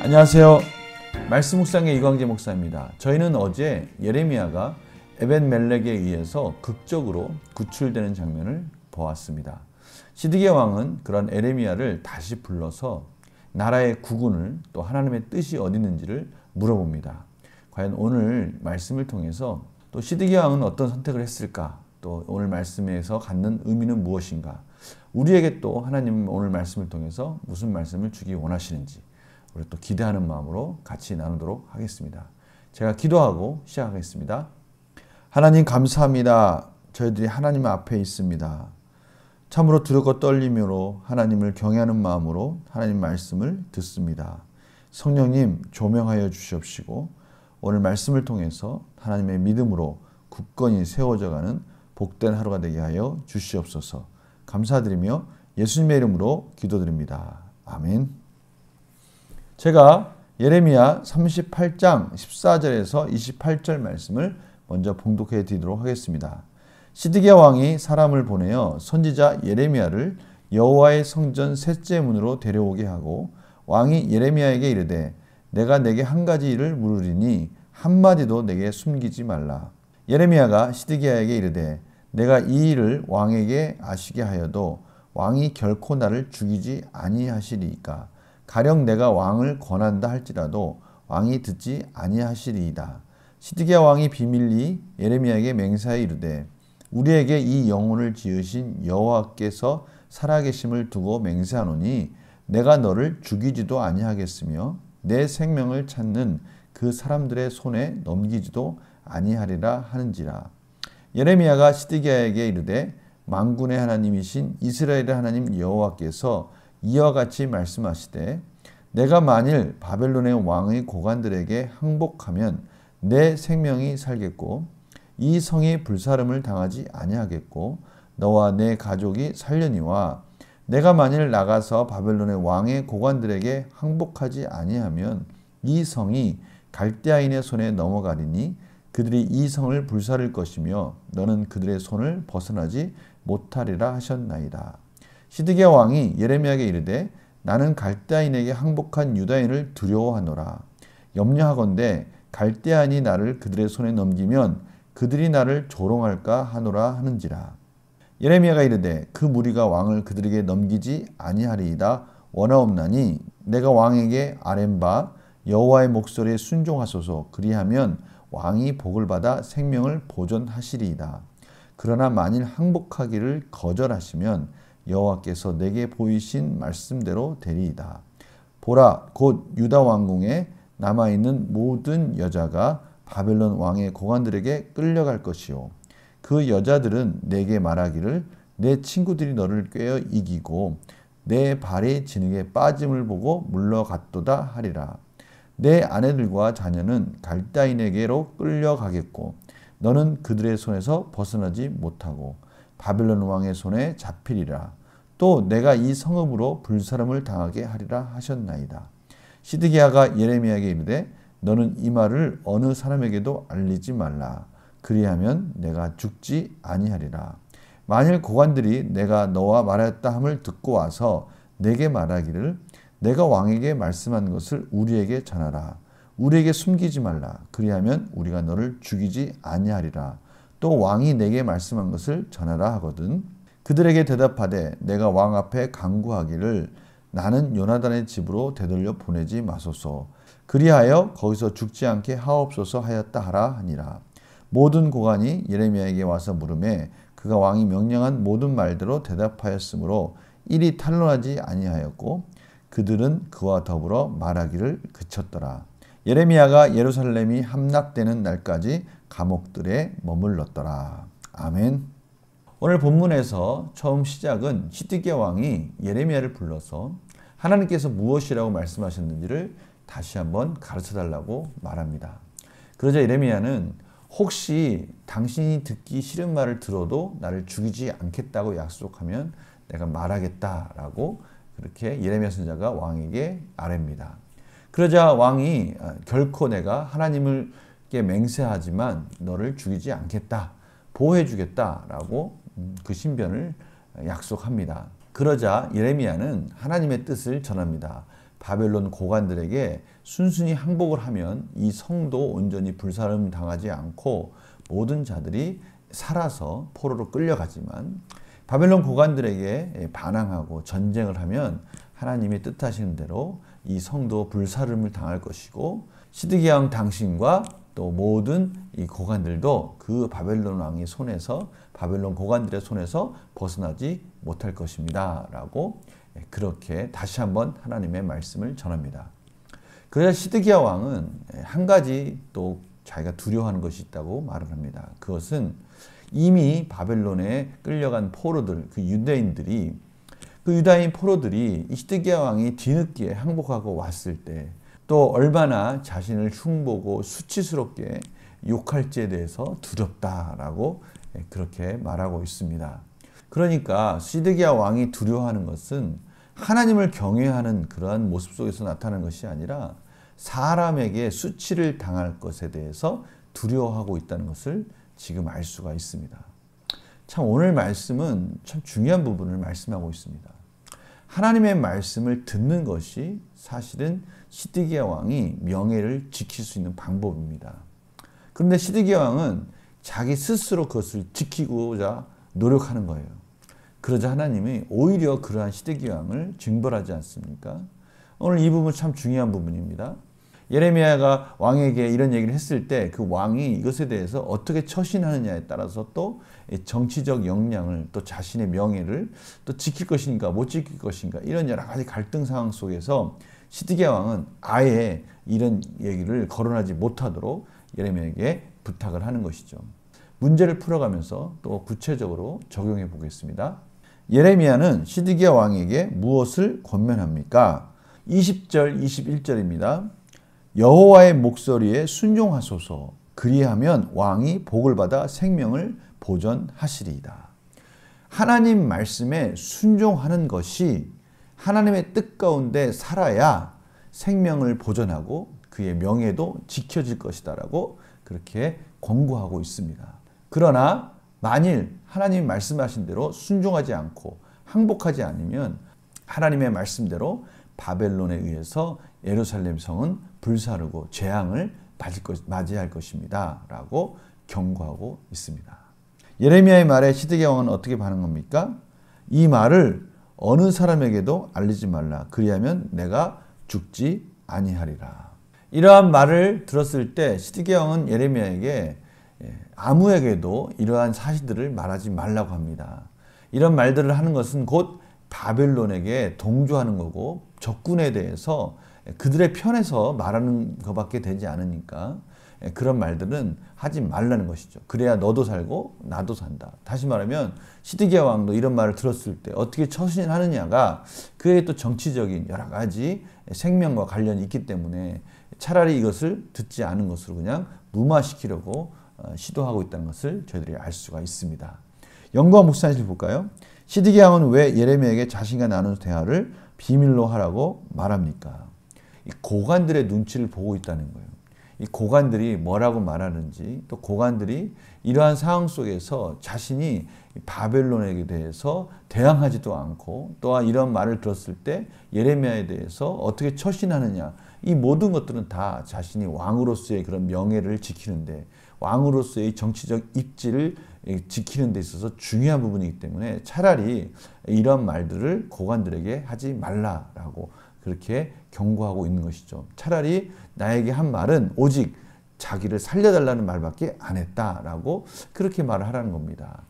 안녕하세요. 말씀 묵상의 이광재 목사입니다. 저희는 어제 예레미야가 에벤멜렉에 의해서 극적으로 구출되는 장면을 보았습니다. 시드기야 왕은 그런 예레미야를 다시 불러서 나라의 국운을 또 하나님의 뜻이 어디 있는지를 물어봅니다. 과연 오늘 말씀을 통해서 또 시드기야 왕은 어떤 선택을 했을까? 또 오늘 말씀에서 갖는 의미는 무엇인가? 우리에게 또 하나님 오늘 말씀을 통해서 무슨 말씀을 주기 원하시는지 우리 또 기대하는 마음으로 같이 나누도록 하겠습니다. 제가 기도하고 시작하겠습니다. 하나님 감사합니다. 저희들이 하나님 앞에 있습니다. 참으로 두렵고 떨림으로 하나님을 경외하는 마음으로 하나님 말씀을 듣습니다. 성령님 조명하여 주시옵시고 오늘 말씀을 통해서 하나님의 믿음으로 굳건히 세워져가는 복된 하루가 되게 하여 주시옵소서. 감사드리며 예수님의 이름으로 기도드립니다. 아멘. 제가 예레미야 38장 14절에서 28절 말씀을 먼저 봉독해 드리도록 하겠습니다. 시드기야 왕이 사람을 보내어 선지자 예레미야를 여호와의 성전 셋째 문으로 데려오게 하고 왕이 예레미야에게 이르되 내가 내게 한 가지 일을 물으리니 한마디도 내게 숨기지 말라. 예레미야가 시드기야에게 이르되 내가 이 일을 왕에게 아시게 하여도 왕이 결코 나를 죽이지 아니하시리이까. 가령 내가 왕을 권한다 할지라도 왕이 듣지 아니하시리이다. 시드기야 왕이 비밀리 예레미야에게 맹세하여 이르되 우리에게 이 영혼을 지으신 여호와께서 살아계심을 두고 맹세하노니 내가 너를 죽이지도 아니하겠으며 내 생명을 찾는 그 사람들의 손에 넘기지도 아니하리라 하는지라. 예레미야가 시드기야에게 이르되 만군의 하나님이신 이스라엘의 하나님 여호와께서 이와 같이 말씀하시되 내가 만일 바벨론의 왕의 고관들에게 항복하면 내 생명이 살겠고 이 성이 불사름을 당하지 아니하겠고 너와 내 가족이 살려니와 내가 만일 나가서 바벨론의 왕의 고관들에게 항복하지 아니하면 이 성이 갈대아인의 손에 넘어가리니 그들이 이 성을 불사를 것이며 너는 그들의 손을 벗어나지 못하리라 하셨나이다. 시드기야 왕이 예레미야에게 이르되 나는 갈대아인에게 항복한 유다인을 두려워하노라. 염려하건대 갈대아인이 나를 그들의 손에 넘기면 그들이 나를 조롱할까 하노라 하는지라. 예레미야가 이르되 그 무리가 왕을 그들에게 넘기지 아니하리이다 원하옵나니 내가 왕에게 아뢰는 바 여호와의 목소리에 순종하소서. 그리하면 왕이 복을 받아 생명을 보존하시리이다. 그러나 만일 항복하기를 거절하시면 여호와께서 내게 보이신 말씀대로 되리이다. 보라 곧 유다 왕궁에 남아있는 모든 여자가 바벨론 왕의 고관들에게 끌려갈 것이요 그 여자들은 내게 말하기를 내 친구들이 너를 꿰어 이기고 내 발이 진흙에 빠짐을 보고 물러갔도다 하리라. 내 아내들과 자녀는 갈대아인에게로 끌려가겠고 너는 그들의 손에서 벗어나지 못하고 바벨론 왕의 손에 잡히리라. 또 내가 이 성읍으로 불사름을 당하게 하리라 하셨나이다. 시드기야가 예레미야에게 이르되 너는 이 말을 어느 사람에게도 알리지 말라. 그리하면 내가 죽지 아니하리라. 만일 고관들이 내가 너와 말하였다 함을 듣고 와서 내게 말하기를 내가 왕에게 말씀한 것을 우리에게 전하라. 우리에게 숨기지 말라. 그리하면 우리가 너를 죽이지 아니하리라. 또 왕이 내게 말씀한 것을 전하라 하거든. 그들에게 대답하되 내가 왕 앞에 간구하기를 나는 요나단의 집으로 되돌려 보내지 마소서. 그리하여 거기서 죽지 않게 하옵소서 하였다 하라 하니라. 모든 고관이 예레미야에게 와서 물으매 그가 왕이 명령한 모든 말대로 대답하였으므로 일이 탄로나지 아니하였고 그들은 그와 더불어 말하기를 그쳤더라. 예레미야가 예루살렘이 함락되는 날까지 감옥들에 머물렀더라. 아멘. 오늘 본문에서 처음 시작은 시드기야 왕이 예레미야를 불러서 하나님께서 무엇이라고 말씀하셨는지를 다시 한번 가르쳐달라고 말합니다. 그러자 예레미야는 혹시 당신이 듣기 싫은 말을 들어도 나를 죽이지 않겠다고 약속하면 내가 말하겠다라고 그렇게 예레미야 선지자가 왕에게 아뢰입니다. 그러자 왕이 결코 내가 하나님께 맹세하지만 너를 죽이지 않겠다, 보호해 주겠다라고 그 신변을 약속합니다. 그러자 예레미야는 하나님의 뜻을 전합니다. 바벨론 고관들에게 순순히 항복을 하면 이 성도 온전히 불사름 당하지 않고 모든 자들이 살아서 포로로 끌려가지만 바벨론 고관들에게 반항하고 전쟁을 하면 하나님이 뜻하시는 대로 이 성도 불사름을 당할 것이고 시드기야 왕 당신과 또 모든 이 고관들도 그 바벨론 왕의 손에서 바벨론 고관들의 손에서 벗어나지 못할 것입니다. 라고 그렇게 다시 한번 하나님의 말씀을 전합니다. 그러자 시드기야 왕은 한 가지 또 자기가 두려워하는 것이 있다고 말을 합니다. 그것은 이미 바벨론에 끌려간 포로들, 그 유대인들이 그 유다인 포로들이 이 시드기야 왕이 뒤늦게 항복하고 왔을 때 또 얼마나 자신을 흉보고 수치스럽게 욕할지에 대해서 두렵다라고 그렇게 말하고 있습니다. 그러니까 시드기야 왕이 두려워하는 것은 하나님을 경외하는 그러한 모습 속에서 나타나는 것이 아니라 사람에게 수치를 당할 것에 대해서 두려워하고 있다는 것을 지금 알 수가 있습니다. 참 오늘 말씀은 참 중요한 부분을 말씀하고 있습니다. 하나님의 말씀을 듣는 것이 사실은 시드기야 왕이 명예를 지킬 수 있는 방법입니다. 그런데 시드기야 왕은 자기 스스로 그것을 지키고자 노력하는 거예요. 그러자 하나님이 오히려 그러한 시드기야 왕을 징벌하지 않습니까? 오늘 이 부분 참 중요한 부분입니다. 예레미야가 왕에게 이런 얘기를 했을 때 그 왕이 이것에 대해서 어떻게 처신하느냐에 따라서 또 정치적 역량을 또 자신의 명예를 또 지킬 것인가 못 지킬 것인가 이런 여러 가지 갈등 상황 속에서 시드기야 왕은 아예 이런 얘기를 거론하지 못하도록 예레미야에게 부탁을 하는 것이죠. 문제를 풀어가면서 또 구체적으로 적용해 보겠습니다. 예레미야는 시드기야 왕에게 무엇을 권면합니까? 20절, 21절입니다. 여호와의 목소리에 순종하소서. 그리하면 왕이 복을 받아 생명을 보전하시리이다. 하나님 말씀에 순종하는 것이 하나님의 뜻 가운데 살아야 생명을 보전하고 그의 명예도 지켜질 것이다 라고 그렇게 권고하고 있습니다. 그러나 만일 하나님이 말씀하신 대로 순종하지 않고 항복하지 않으면 하나님의 말씀대로 바벨론에 의해서 예루살렘 성은 불사르고 재앙을 맞이할 것입니다. 라고 경고하고 있습니다. 예레미야의 말에 시드기야 왕은 어떻게 반응합니까? 이 말을 어느 사람에게도 알리지 말라. 그리하면 내가 죽지 아니하리라. 이러한 말을 들었을 때 시드기야 왕은 예레미야에게 아무에게도 이러한 사실들을 말하지 말라고 합니다. 이런 말들을 하는 것은 곧 바벨론에게 동조하는 거고 적군에 대해서 그들의 편에서 말하는 것밖에 되지 않으니까 그런 말들은 하지 말라는 것이죠. 그래야 너도 살고 나도 산다. 다시 말하면 시드기야 왕도 이런 말을 들었을 때 어떻게 처신하느냐가 그의 또 정치적인 여러 가지 생명과 관련이 있기 때문에 차라리 이것을 듣지 않은 것으로 그냥 무마시키려고 시도하고 있다는 것을 저희들이 알 수가 있습니다. 영과 묵상실 볼까요? 시드기야 왕은 왜 예레미야에게 자신과 나눈 대화를 비밀로 하라고 말합니까? 이 고관들의 눈치를 보고 있다는 거예요. 이 고관들이 뭐라고 말하는지 또 고관들이 이러한 상황 속에서 자신이 바벨론에 대해서 대항하지도 않고 또한 이런 말을 들었을 때 예레미야에 대해서 어떻게 처신하느냐 이 모든 것들은 다 자신이 왕으로서의 그런 명예를 지키는데 왕으로서의 정치적 입지를 지키는 데 있어서 중요한 부분이기 때문에 차라리 이런 말들을 고관들에게 하지 말라라고 그렇게 경고하고 있는 것이죠. 차라리 나에게 한 말은 오직 자기를 살려달라는 말밖에 안 했다라고 그렇게 말을 하라는 겁니다.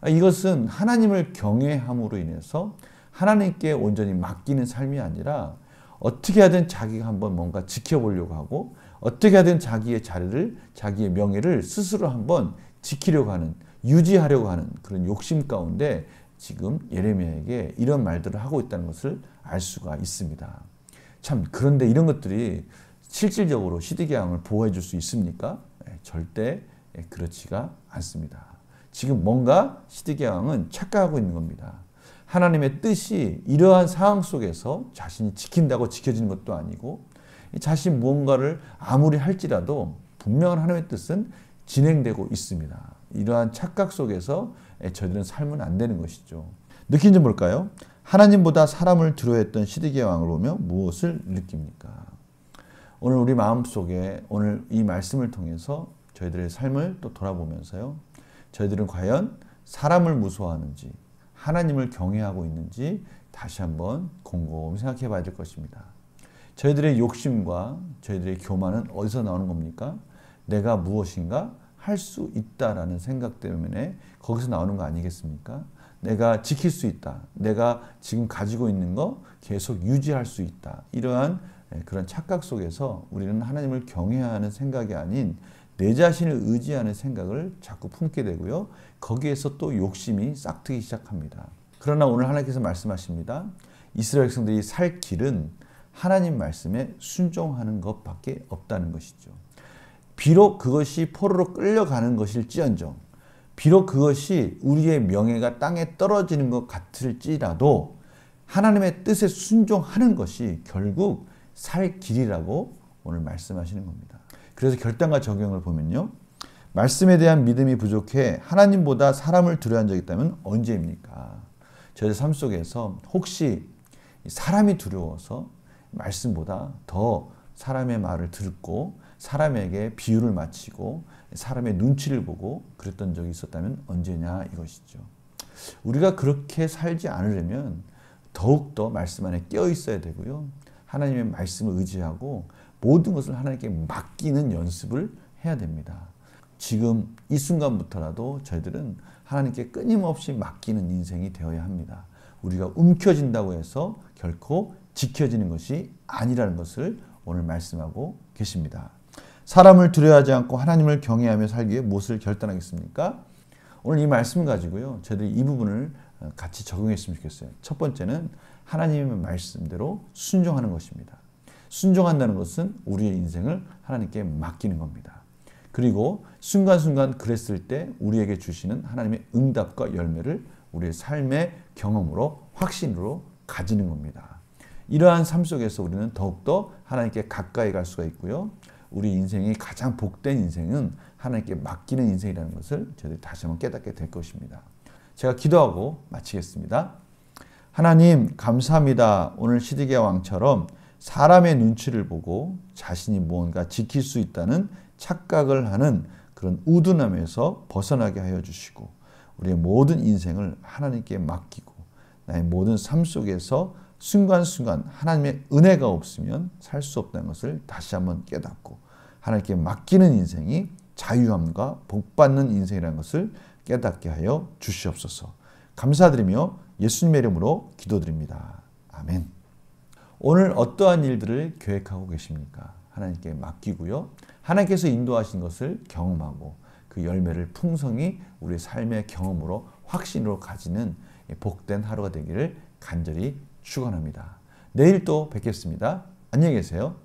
이것은 하나님을 경외함으로 인해서 하나님께 온전히 맡기는 삶이 아니라 어떻게 하든 자기가 한번 뭔가 지켜보려고 하고 어떻게 하든 자기의 자리를 자기의 명예를 스스로 한번 지키려고 하는 유지하려고 하는 그런 욕심 가운데 지금 예레미야에게 이런 말들을 하고 있다는 것을 알 수가 있습니다. 참 그런데 이런 것들이 실질적으로 시드기야 왕을 보호해 줄 수 있습니까? 절대 그렇지가 않습니다. 지금 뭔가 시드기야 왕은 착각하고 있는 겁니다. 하나님의 뜻이 이러한 상황 속에서 자신이 지킨다고 지켜지는 것도 아니고 자신 무언가를 아무리 할지라도 분명한 하나님의 뜻은 진행되고 있습니다. 이러한 착각 속에서 저희들은 살면 안 되는 것이죠. 느낀 점 볼까요? 하나님보다 사람을 두려워했던 시드기야 왕을 보며 무엇을 느낍니까? 오늘 우리 마음속에 오늘 이 말씀을 통해서 저희들의 삶을 또 돌아보면서요. 저희들은 과연 사람을 무서워하는지 하나님을 경외하고 있는지 다시 한번 곰곰이 생각해 봐야 될 것입니다. 저희들의 욕심과 저희들의 교만은 어디서 나오는 겁니까? 내가 무엇인가 할 수 있다라는 생각 때문에 거기서 나오는 거 아니겠습니까? 내가 지킬 수 있다. 내가 지금 가지고 있는 거 계속 유지할 수 있다. 이러한 그런 착각 속에서 우리는 하나님을 경외하는 생각이 아닌 내 자신을 의지하는 생각을 자꾸 품게 되고요. 거기에서 또 욕심이 싹트기 시작합니다. 그러나 오늘 하나님께서 말씀하십니다. 이스라엘 백성들이 살 길은 하나님 말씀에 순종하는 것밖에 없다는 것이죠. 비록 그것이 포로로 끌려가는 것일지언정, 비록 그것이 우리의 명예가 땅에 떨어지는 것 같을지라도 하나님의 뜻에 순종하는 것이 결국 살 길이라고 오늘 말씀하시는 겁니다. 그래서 결단과 적용을 보면요. 말씀에 대한 믿음이 부족해 하나님보다 사람을 두려워한 적이 있다면 언제입니까? 저희 삶 속에서 혹시 사람이 두려워서 말씀보다 더 사람의 말을 듣고 사람에게 비유를 맞추고 사람의 눈치를 보고 그랬던 적이 있었다면 언제냐 이것이죠. 우리가 그렇게 살지 않으려면 더욱더 말씀 안에 깨어 있어야 되고요. 하나님의 말씀을 의지하고 모든 것을 하나님께 맡기는 연습을 해야 됩니다. 지금 이 순간부터라도 저희들은 하나님께 끊임없이 맡기는 인생이 되어야 합니다. 우리가 움켜진다고 해서 결코 지켜지는 것이 아니라는 것을 오늘 말씀하고 계십니다. 사람을 두려워하지 않고 하나님을 경외하며 살기 위해 무엇을 결단하겠습니까? 오늘 이 말씀을 가지고요. 저희들이 이 부분을 같이 적용했으면 좋겠어요. 첫 번째는 하나님의 말씀대로 순종하는 것입니다. 순종한다는 것은 우리의 인생을 하나님께 맡기는 겁니다. 그리고 순간순간 그랬을 때 우리에게 주시는 하나님의 응답과 열매를 우리의 삶의 경험으로 확신으로 가지는 겁니다. 이러한 삶 속에서 우리는 더욱더 하나님께 가까이 갈 수가 있고요. 우리 인생이 가장 복된 인생은 하나님께 맡기는 인생이라는 것을 저희들이 다시 한번 깨닫게 될 것입니다. 제가 기도하고 마치겠습니다. 하나님 감사합니다. 오늘 시드기야 왕처럼 사람의 눈치를 보고 자신이 무언가 지킬 수 있다는 착각을 하는 그런 우둔함에서 벗어나게 하여 주시고 우리의 모든 인생을 하나님께 맡기고 나의 모든 삶 속에서 순간순간 하나님의 은혜가 없으면 살 수 없다는 것을 다시 한번 깨닫고 하나님께 맡기는 인생이 자유함과 복받는 인생이라는 것을 깨닫게 하여 주시옵소서. 감사드리며 예수님의 이름으로 기도드립니다. 아멘. 오늘 어떠한 일들을 계획하고 계십니까? 하나님께 맡기고요. 하나님께서 인도하신 것을 경험하고 그 열매를 풍성히 우리의 삶의 경험으로 확신으로 가지는 복된 하루가 되기를 간절히 축원합니다. 내일 또 뵙겠습니다. 안녕히 계세요.